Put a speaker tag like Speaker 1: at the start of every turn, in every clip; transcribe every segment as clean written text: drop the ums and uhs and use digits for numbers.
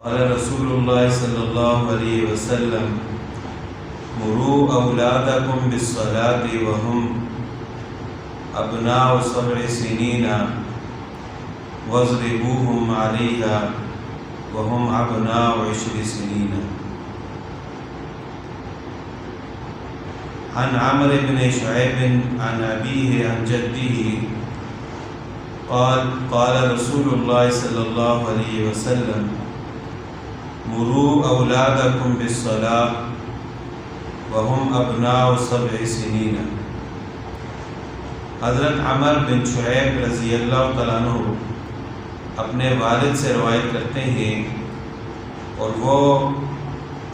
Speaker 1: قال رسول اللہ صلی اللہ علیہ وسلم مروا اولادکم بالصلاة وهم ابناء 7 سنین واضربوهم علیها وهم ابناء 10 سنین۔ عن عمرو بن شعيب عن أبيه عن جده قال قال رسول الله صلى الله عليه وسلم مروا أولادكم بالصلاة وهم أبناء 7 سنين۔ حضرت عمر بن شعیب رضی اللہ تعالیٰ عنہ اپنے والد سے روایت کرتے ہیں، اور وہ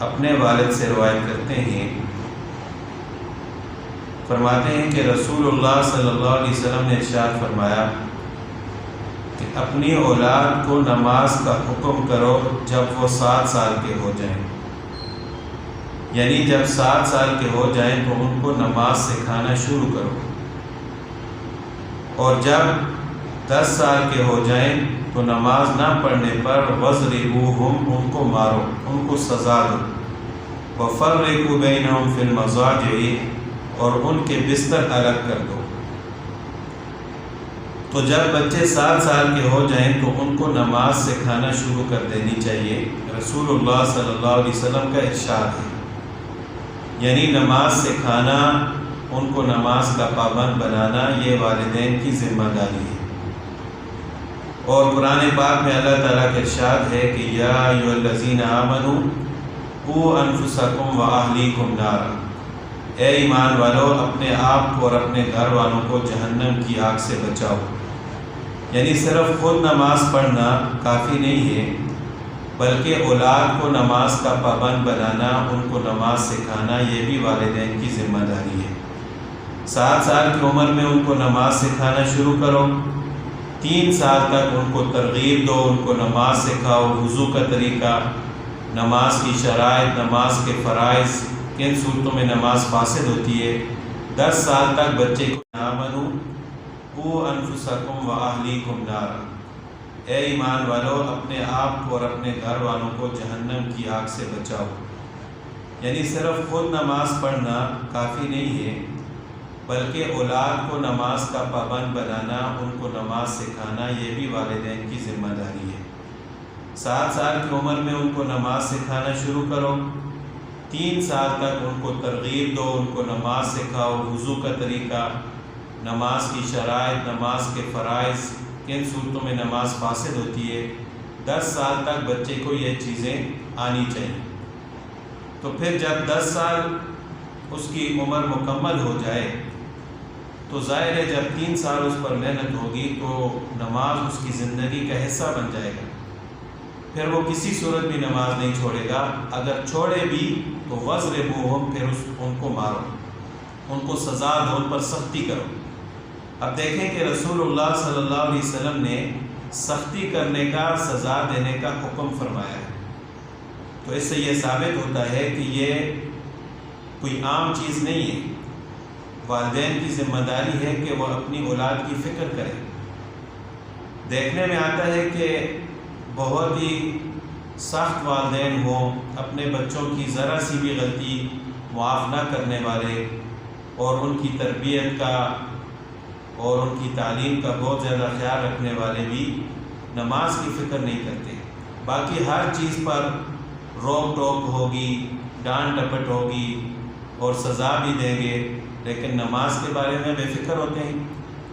Speaker 1: اپنے والد سے روایت کرتے ہیں، فرماتے ہیں کہ رسول اللہ صلی اللہ علیہ وسلم نے ارشاد فرمایا کہ اپنی اولاد کو نماز کا حکم کرو جب وہ 7 سال کے ہو جائیں، یعنی جب 7 سال کے ہو جائیں تو ان کو نماز سکھانا شروع کرو، اور جب 10 سال کے ہو جائیں تو نماز نہ پڑھنے پر وَاضْرِبُوهُمْ ان کو مارو، ان کو سزا دو، وَفَرِّقُوا بَيْنَهُمْ فِي الْمَضَاجِعِ اور ان کے بستر الگ کر دو۔ تو جب بچے 7 سال کے ہو جائیں تو ان کو نماز سکھانا شروع کر دینی چاہیے۔ رسول اللہ صلی اللہ علیہ وسلم کا ارشاد ہے، یعنی نماز سکھانا، ان کو نماز کا پابند بنانا، یہ والدین کی ذمہ داری ہے۔ اور قرآن پاک میں اللہ تعالیٰ کا ارشاد ہے کہ یا ایھا الذین آمنوا قوا انفسکم واہلیکم نارا، اے ایمان والو اپنے آپ کو اور اپنے گھر والوں کو جہنم کی آگ سے بچاؤ۔ یعنی صرف خود نماز پڑھنا کافی نہیں ہے، بلکہ اولاد کو نماز کا پابند بنانا، ان کو نماز سکھانا، یہ بھی والدین کی ذمہ داری ہے۔ 7 سال کی عمر میں ان کو نماز سکھانا شروع کرو، 3 سال تک ان کو ترغیب دو، ان کو نماز سکھاؤ، وضو کا طریقہ، نماز کی شرائط، نماز کے فرائض، کن صورتوں میں نماز فاسد ہوتی ہے۔ 10 سال تک بچے کو آمنوا قوا انفسکم واہلیکم نارا، اے ایمان والو اپنے آپ کو اور اپنے گھر والوں کو جہنم کی آگ سے بچاؤ۔ یعنی صرف خود نماز پڑھنا کافی نہیں ہے، بلکہ اولاد کو نماز کا پابند بنانا، ان کو نماز سکھانا، یہ بھی والدین کی ذمہ داری ہے۔ 7 سال کی عمر میں ان کو نماز سکھانا شروع کرو، 3 سال تک ان کو ترغیب دو، ان کو نماز سکھاؤ، وضو کا طریقہ، نماز کی شرائط، نماز کے فرائض، کن صورتوں میں نماز فاسد ہوتی ہے۔ 10 سال تک بچے کو یہ چیزیں آنی چاہیے۔ تو پھر جب 10 سال اس کی عمر مکمل ہو جائے تو ظاہر ہے جب 3 سال اس پر محنت ہوگی تو نماز اس کی زندگی کا حصہ بن جائے گا، پھر وہ کسی صورت بھی نماز نہیں چھوڑے گا۔ اگر چھوڑے بھی تو وَاضْرِبُوهُمْ پھر ان کو مارو، ان کو سزا دو، ان پر سختی کرو۔ اب دیکھیں کہ رسول اللہ صلی اللہ علیہ وسلم نے سختی کرنے کا، سزا دینے کا حکم فرمایا ہے، تو اس سے یہ ثابت ہوتا ہے کہ یہ کوئی عام چیز نہیں ہے۔ والدین کی ذمہ داری ہے کہ وہ اپنی اولاد کی فکر کریں۔ دیکھنے میں آتا ہے کہ بہت ہی سخت والدین ہوں، اپنے بچوں کی ذرا سی بھی غلطی معاف نہ کرنے والے، اور ان کی تربیت کا اور ان کی تعلیم کا بہت زیادہ خیال رکھنے والے بھی نماز کی فکر نہیں کرتے۔ باقی ہر چیز پر روک ٹوک ہوگی، ڈانٹ ڈپٹ ہوگی اور سزا بھی دیں گے، لیکن نماز کے بارے میں بے فکر ہوتے ہیں۔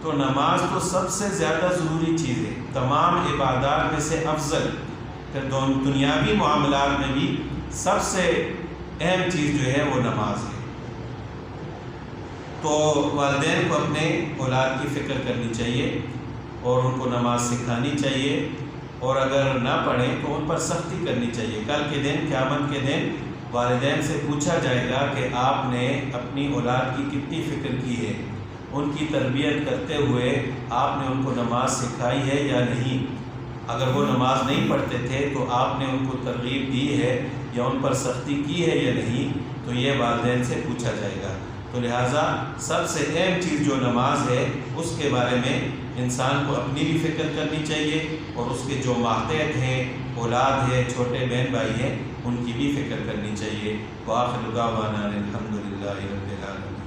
Speaker 1: تو نماز تو سب سے زیادہ ضروری چیز ہے، تمام عبادات میں سے افضل، پھر دنیاوی معاملات میں بھی سب سے اہم چیز جو ہے وہ نماز ہے۔ تو والدین کو اپنے اولاد کی فکر کرنی چاہیے اور ان کو نماز سکھانی چاہیے، اور اگر نہ پڑھیں تو ان پر سختی کرنی چاہیے۔ کل کے دن، قیامت کے دن، والدین سے پوچھا جائے گا کہ آپ نے اپنی اولاد کی کتنی فکر کی ہے، ان کی تربیت کرتے ہوئے آپ نے ان کو نماز سکھائی ہے یا نہیں۔ اگر وہ نماز نہیں پڑھتے تھے تو آپ نے ان کو ترغیب دی ہے یا ان پر سختی کی ہے یا نہیں، تو یہ والدین سے پوچھا جائے گا۔ تو لہٰذا سب سے اہم چیز جو نماز ہے اس کے بارے میں انسان کو اپنی بھی فکر کرنی چاہیے اور اس کے جو ماتحت ہیں، اولاد ہے، چھوٹے بہن بھائی ہیں، ان کی بھی فکر کرنی چاہیے۔ وآخر دعوانا الحمد للہ رب العالمین۔